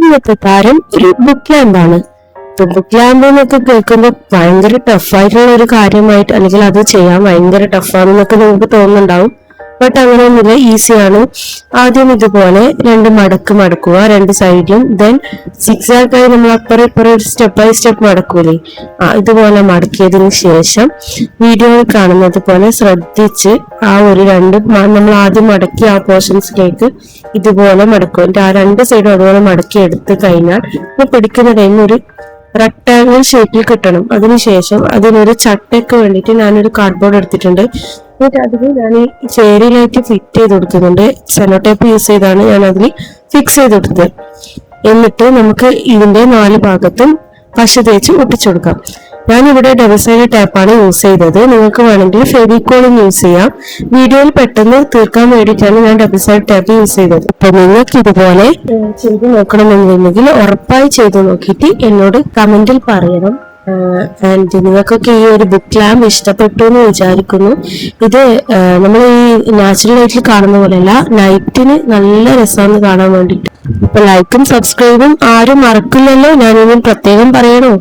ഇന്നത്തെ താരം ഒരു ബുക്ക് ലാമ്പാണ്. ബുക്ക് ലാമ്പ് എന്നൊക്കെ കേൾക്കുമ്പോൾ ഭയങ്കര ടഫായിട്ടുള്ള ഒരു കാര്യമായിട്ട്, അല്ലെങ്കിൽ അത് ചെയ്യാൻ ഭയങ്കര ടഫാണെന്നൊക്കെ നിങ്ങൾക്ക് തോന്നുന്നുണ്ടാവും. ബട്ട് അങ്ങനെയൊന്നുമില്ല, ഈസിയാണ്. ആദ്യം ഇതുപോലെ രണ്ട് മടക്കുക രണ്ട് സൈഡിലും. ദെൻ സിക്സാക്ക് ആയി നമ്മൾ അപ്പുറം ഇപ്പുറം സ്റ്റെപ്പ് ബൈ സ്റ്റെപ്പ് മടക്കൂലേ, ഇതുപോലെ മടക്കിയതിന് ശേഷം വീഡിയോയിൽ കാണുന്നത് പോലെ ശ്രദ്ധിച്ച് ആ ഒരു നമ്മൾ ആദ്യം മടക്കിയ ആ പോർഷൻസിലേക്ക് ഇതുപോലെ മടക്കും. എന്നിട്ട് ആ രണ്ട് സൈഡും അതുപോലെ മടക്കി എടുത്ത് കഴിഞ്ഞാൽ പിടിക്കുന്ന ടൈം ഒരു റെക്ടാങ്കിൾ ഷേപ്പിൽ കിട്ടണം. അതിനുശേഷം അതിനൊരു ചട്ടയ്ക്ക് വേണ്ടിയിട്ട് ഞാനൊരു കാർഡ്ബോർഡ് എടുത്തിട്ടുണ്ട്. എന്നിട്ട് അതിൽ ഞാൻ ഈ ചേരിയിലായിട്ട് ഫിറ്റ് ചെയ്ത് കൊടുക്കുന്നുണ്ട്. സെല്ലോ ടേപ്പ് യൂസ് ചെയ്താണ് ഞാൻ അതിൽ ഫിക്സ് ചെയ്ത് കൊടുത്തത്. എന്നിട്ട് നമുക്ക് ഇതിന്റെ 4 ഭാഗത്തും പശ തേച്ച് ഒട്ടിച്ചു കൊടുക്കാം. ഞാനിവിടെ ഡബിൾ സൈഡ് ടാപ്പാണ് യൂസ് ചെയ്തത്. നിങ്ങൾക്ക് വേണമെങ്കിൽ ഫെവിക്കോളും യൂസ് ചെയ്യാം. വീഡിയോയിൽ പെട്ടെന്ന് തീർക്കാൻ വേണ്ടിയിട്ടാണ് ഞാൻ ഡബിൾ സൈഡ് ടാപ്പ് യൂസ് ചെയ്തത്. അപ്പൊ നിങ്ങൾക്ക് ഇതുപോലെ ചെയ്ത് നോക്കണമെന്നുണ്ടെങ്കിൽ ഉറപ്പായി ചെയ്ത് നോക്കിയിട്ട് എന്നോട് കമന്റിൽ പറയണം. ആൻഡ് നിങ്ങൾക്കൊക്കെ ഈ ഒരു ബുക്ക് ലാമ്പ് ഇഷ്ടപ്പെട്ടു എന്ന് വിചാരിക്കുന്നു. ഇത് നമ്മൾ ഈ നാച്ചുറൽ ലൈറ്റിൽ കാണുന്ന പോലെയല്ല, നൈറ്റിന് നല്ല രസമാണ് കാണാൻ വേണ്ടിയിട്ട്. അപ്പൊ ലൈക്കും സബ്സ്ക്രൈബും ആരും മറക്കില്ലല്ലോ, ഞാനിനി പ്രത്യേകം പറയണോ?